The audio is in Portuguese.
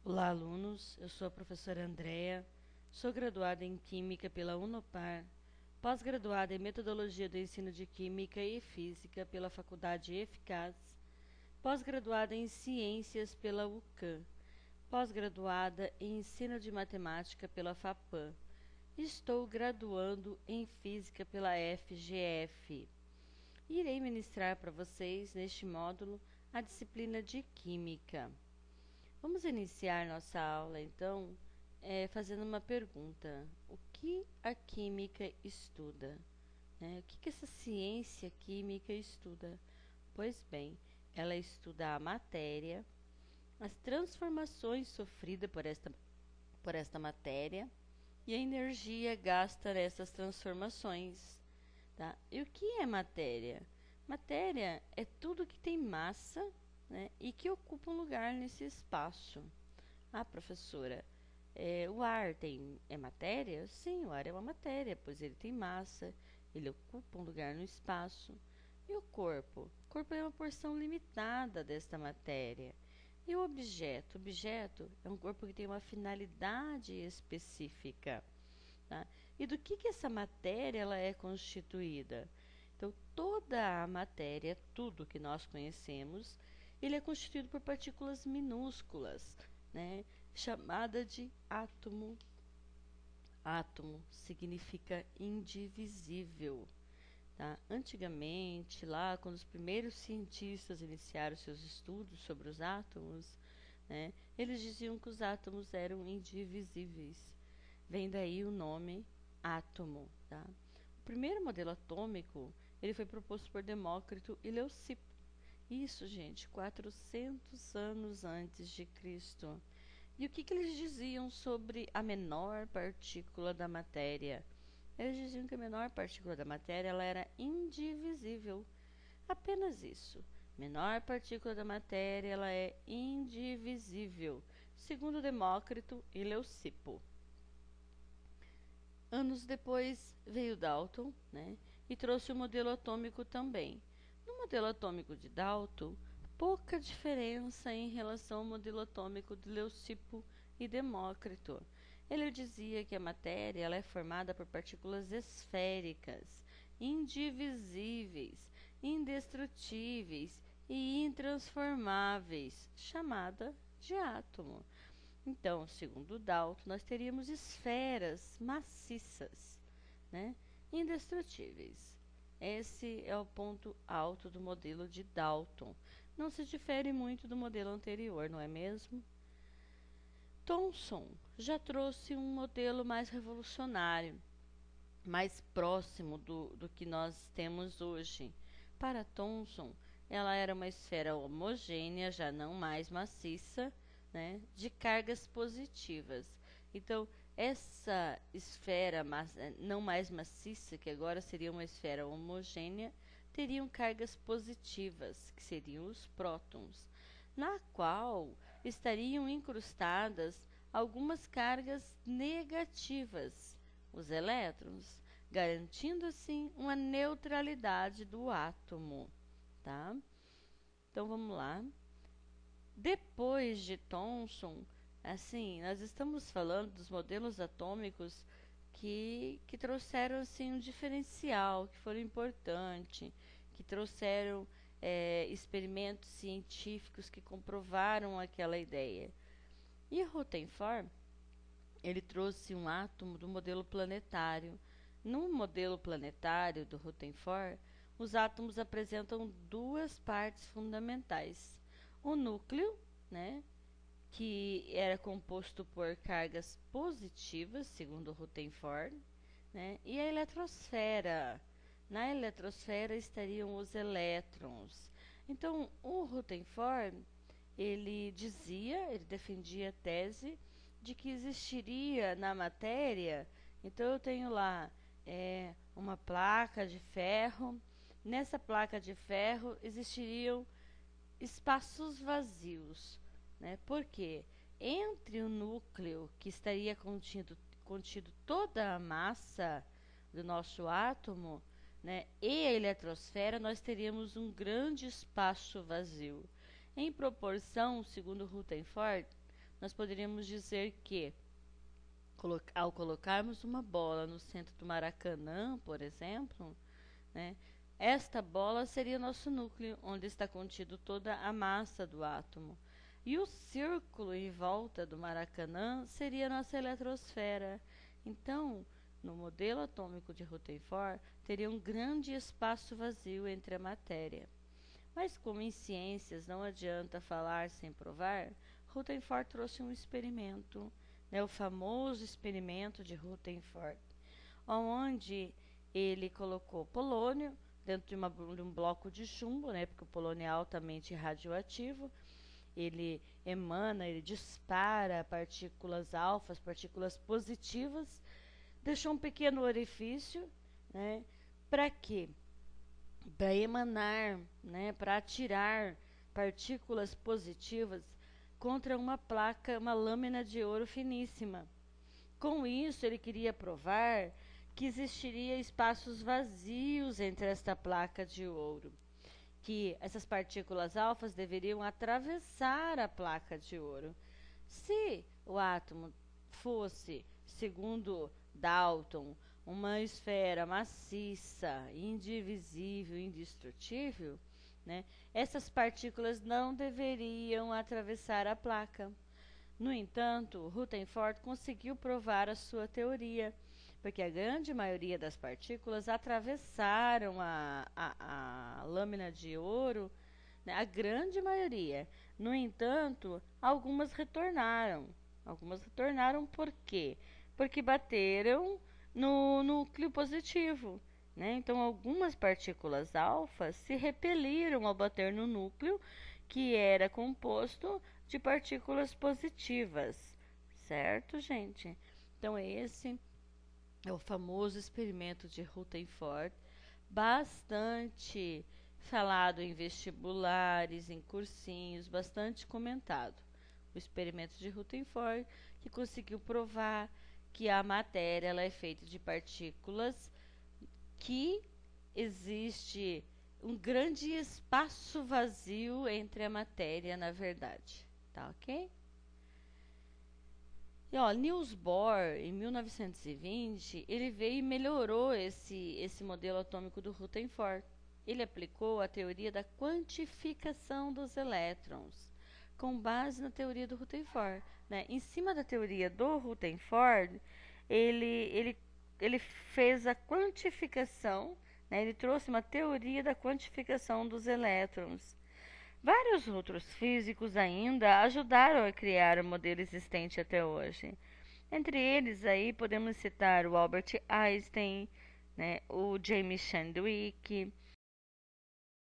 Olá, alunos. Eu sou a professora Andréa, sou graduada em Química pela Unopar, pós-graduada em Metodologia do Ensino de Química e Física pela Faculdade Eficaz, pós-graduada em Ciências pela UCAM, pós-graduada em Ensino de Matemática pela FAPAM. Estou graduando em Física pela FGF. Irei ministrar para vocês, neste módulo, a disciplina de Química. Vamos iniciar nossa aula, então, fazendo uma pergunta. O que a química estuda? O que essa ciência química estuda? Pois bem, ela estuda a matéria, as transformações sofridas por esta matéria e a energia gasta nessas transformações. Tá? E o que é matéria? Matéria é tudo que tem massa, e que ocupa um lugar nesse espaço. Ah, professora, o ar é matéria? Sim, o ar é uma matéria, pois ele tem massa, ele ocupa um lugar no espaço. E o corpo? O corpo é uma porção limitada desta matéria. E o objeto? O objeto é um corpo que tem uma finalidade específica. Tá? E do que essa matéria ela é constituída? Então, toda a matéria, tudo que nós conhecemos, ele é constituído por partículas minúsculas, chamada de átomo. Átomo significa indivisível. Tá? Antigamente, lá quando os primeiros cientistas iniciaram seus estudos sobre os átomos, eles diziam que os átomos eram indivisíveis. Vem daí o nome átomo. Tá? O primeiro modelo atômico ele foi proposto por Demócrito e Leucipo. Isso, gente, 400 anos antes de Cristo. E o que eles diziam sobre a menor partícula da matéria? Eles diziam que a menor partícula da matéria ela era indivisível. Apenas isso. Menor partícula da matéria ela é indivisível, segundo Demócrito e Leucipo. Anos depois veio Dalton, e trouxe o modelo atômico também. No modelo atômico de Dalton, pouca diferença em relação ao modelo atômico de Leucipo e Demócrito. Ele dizia que a matéria ela é formada por partículas esféricas, indivisíveis, indestrutíveis e intransformáveis, chamada de átomo. Então, segundo Dalton, nós teríamos esferas maciças, indestrutíveis. Esse é o ponto alto do modelo de Dalton. Não se difere muito do modelo anterior, não é mesmo? Thomson já trouxe um modelo mais revolucionário, mais próximo do que nós temos hoje. Para Thomson, ela era uma esfera homogênea, já não mais maciça, de cargas positivas. Então, essa esfera não mais maciça, que agora seria uma esfera homogênea, teriam cargas positivas, que seriam os prótons, na qual estariam incrustadas algumas cargas negativas, os elétrons, garantindo assim uma neutralidade do átomo. Tá? Então vamos lá. Depois de Thomson, nós estamos falando dos modelos atômicos que trouxeram um diferencial, que foram importantes, que trouxeram experimentos científicos que comprovaram aquela ideia. E Rutherford, ele trouxe um átomo do modelo planetário. No modelo planetário do Rutherford, os átomos apresentam duas partes fundamentais. O núcleo, que era composto por cargas positivas, segundo Rutherford, e a eletrosfera. Na eletrosfera estariam os elétrons. Então, o Rutherford, ele defendia a tese de que existiria na matéria, então eu tenho lá uma placa de ferro, nessa placa de ferro existiriam espaços vazios, porque entre o núcleo que estaria contido toda a massa do nosso átomo, e a eletrosfera, nós teríamos um grande espaço vazio. Em proporção, segundo Rutherford, nós poderíamos dizer que, ao colocarmos uma bola no centro do Maracanã, por exemplo, né, esta bola seria nosso núcleo, onde está contido toda a massa do átomo. E o círculo em volta do Maracanã seria nossa eletrosfera. Então, no modelo atômico de Rutherford, teria um grande espaço vazio entre a matéria. Mas como em ciências não adianta falar sem provar, Rutherford trouxe um experimento, né, o famoso experimento de Rutherford, onde ele colocou polônio dentro de um bloco de chumbo, né, porque o polônio é altamente radioativo. Ele emana, ele dispara partículas alfas, partículas positivas, deixou um pequeno orifício, né, para quê? Para emanar, né, para atirar partículas positivas contra uma placa, uma lâmina de ouro finíssima. Com isso, ele queria provar que existiria espaços vazios entre esta placa de ouro, que essas partículas alfas deveriam atravessar a placa de ouro. Se o átomo fosse, segundo Dalton, uma esfera maciça, indivisível, indestrutível, né, essas partículas não deveriam atravessar a placa. No entanto, Rutherford conseguiu provar a sua teoria, porque a grande maioria das partículas atravessaram a lâmina de ouro, né, a grande maioria. No entanto, algumas retornaram. Algumas retornaram por quê? Porque bateram no núcleo positivo, né? Então, algumas partículas alfa se repeliram ao bater no núcleo, que era composto de partículas positivas, certo, gente? Então, esse é o famoso experimento de Rutherford, bastante falado em vestibulares, em cursinhos, bastante comentado. O experimento de Rutherford, que conseguiu provar que a matéria ela é feita de partículas, que existe um grande espaço vazio entre a matéria, na verdade. Tá ok? E ó, Niels Bohr, em 1920, ele veio e melhorou esse modelo atômico do Rutherford. Ele aplicou a teoria da quantificação dos elétrons, com base na teoria do Rutherford, né? Em cima da teoria do Rutherford, ele fez a quantificação, né? Ele trouxe uma teoria da quantificação dos elétrons. Vários outros físicos ainda ajudaram a criar o modelo existente até hoje. Entre eles aí podemos citar o Albert Einstein, né, o James Chadwick,